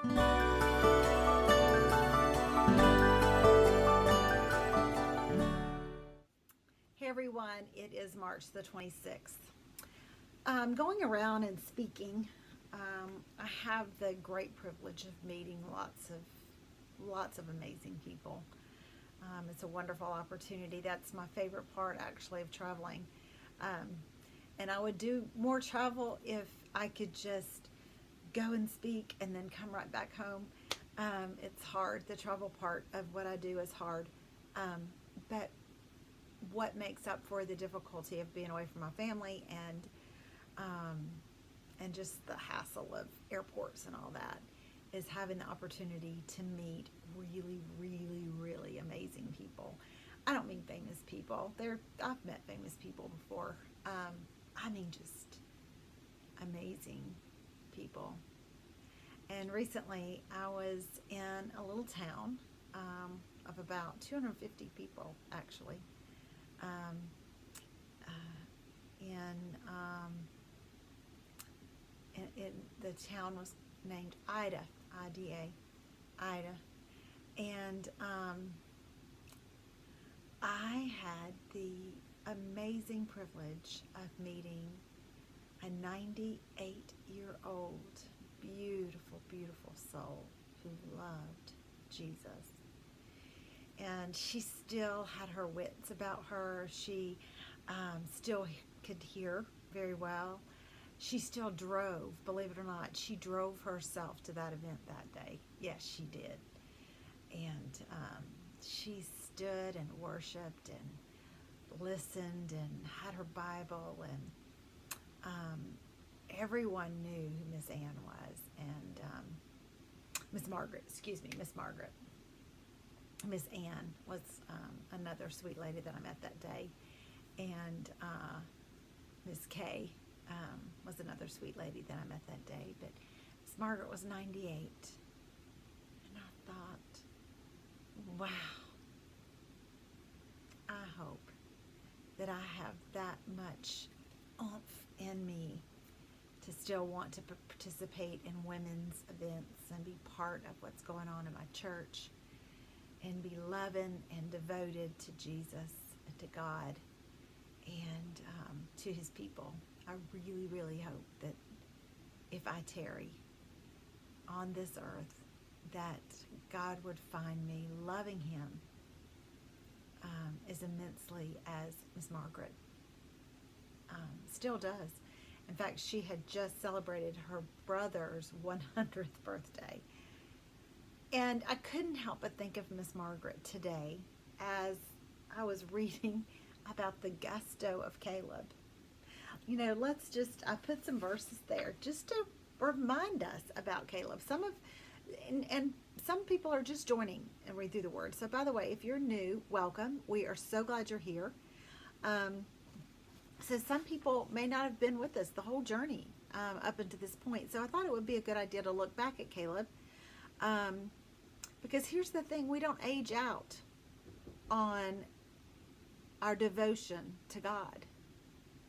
Hey everyone, it is March the 26th. Going around and speaking, I have the great privilege of meeting lots of amazing people. It's a wonderful opportunity. That's my favorite part, actually, of traveling. And I would do more travel if I could just go and speak and then come right back home. It's hard. The travel part of what I do is hard. But what makes up for the difficulty of being away from my family and just the hassle of airports and all that is having the opportunity to meet really amazing people. I don't mean famous people. I've met famous people before. I mean just amazing people. And recently I was in a little town of about 250 people, actually. And the town was named Ida, I-D-A, Ida. And I had the amazing privilege of meeting a 98-year-old, beautiful soul who loved Jesus. And she still had her wits about her. She still could hear very well. She still drove, believe it or not. She drove herself to that event that day. Yes, she did. And she stood and worshiped and listened and had her Bible. And everyone knew who Miss Ann was. And Miss Margaret. Miss Ann was another sweet lady that I met that day. And Miss Kay was another sweet lady that I met that day. But Miss Margaret was 98. And I thought, wow, I hope that I have that much oomph in me to still want to participate in women's events and be part of what's going on in my church and be loving and devoted to Jesus and to God and to his people. I really hope that if I tarry on this earth, that God would find me loving him as immensely as Miss Margaret still does. In fact, she had just celebrated her brother's 100th birthday. And I couldn't help but think of Miss Margaret today as I was reading about the gusto of Caleb. You know, I put some verses there just to remind us about Caleb. And some people are just joining and read through the Word. So, by the way, if you're new, welcome. We are so glad you're here. So some people may not have been with us the whole journey up until this point. So I thought it would be a good idea to look back at Caleb. Because here's the thing, we don't age out on our devotion to God.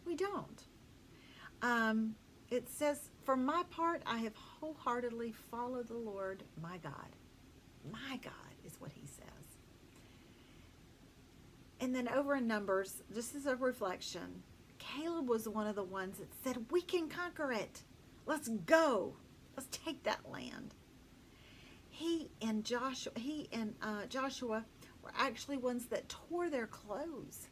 We don't. It says, for my part, I have wholeheartedly followed the Lord, my God. My God is what he says. And then over in Numbers, just as a reflection, Caleb was one of the ones that said, we can conquer it. Let's go. Let's take that land. He and Joshua were actually ones that tore their clothes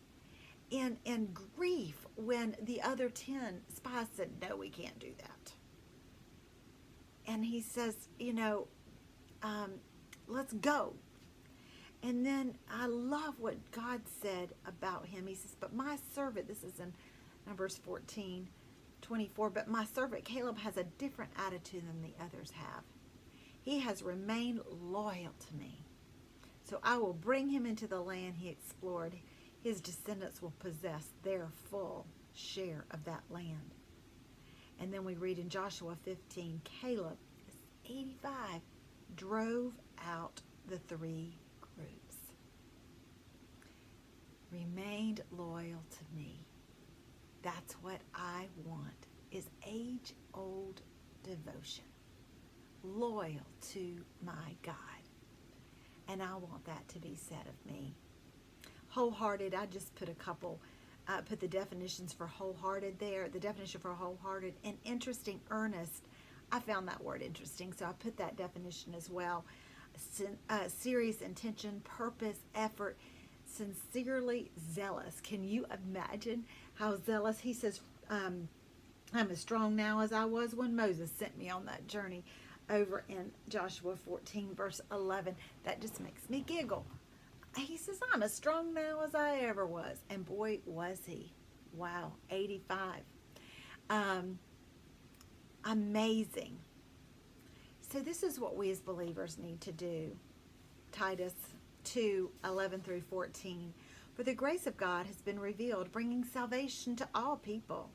in grief when the other 10 spies said, no, we can't do that. And he says, let's go. And then I love what God said about him. He says, but my servant, this is in Numbers 14:24, but my servant Caleb has a different attitude than the others have. He has remained loyal to me. So I will bring him into the land he explored. His descendants will possess their full share of that land. And then we read in Joshua 15, Caleb, 85, drove out the 3 groups. Remained loyal to me. That's what I want, is age-old devotion. loyal to my God. And I want that to be said of me. Wholehearted, I just put a couple, put the definitions for wholehearted there. The definition for wholehearted and interesting, earnest. I found that word interesting, so I put that definition as well. Serious intention, purpose, effort, sincerely zealous. Can you imagine how zealous? He says, I'm as strong now as I was when Moses sent me on that journey over in Joshua 14, verse 11. That just makes me giggle. He says, I'm as strong now as I ever was. And boy, was he. Wow, 85. Amazing. So this is what we as believers need to do. Titus 2, 11 through 14. For the grace of God has been revealed, bringing salvation to all people.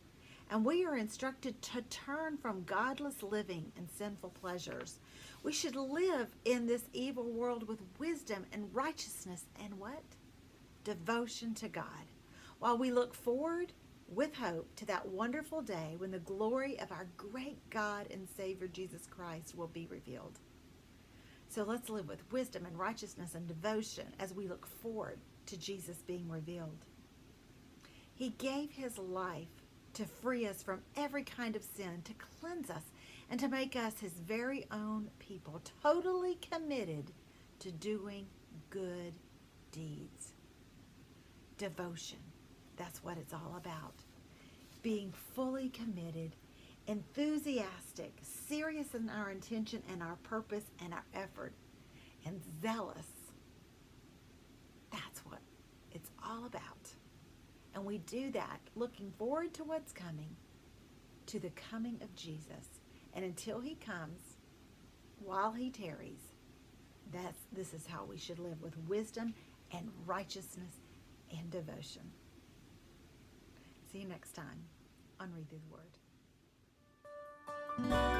And we are instructed to turn from godless living and sinful pleasures. We should live in this evil world with wisdom and righteousness and what? Devotion to God. While we look forward with hope to that wonderful day when the glory of our great God and Savior Jesus Christ will be revealed. So let's live with wisdom and righteousness and devotion as we look forward to Jesus being revealed. He gave his life to free us from every kind of sin, to cleanse us, and to make us his very own people, totally committed to doing good deeds. Devotion, that's what it's all about. Being fully committed, enthusiastic, serious in our intention and our purpose and our effort, and zealous. That's what it's all about. And we do that looking forward to what's coming, to the coming of Jesus. And until he comes, while he tarries, this is how we should live, with wisdom and righteousness and devotion. See you next time on Read Through the Word.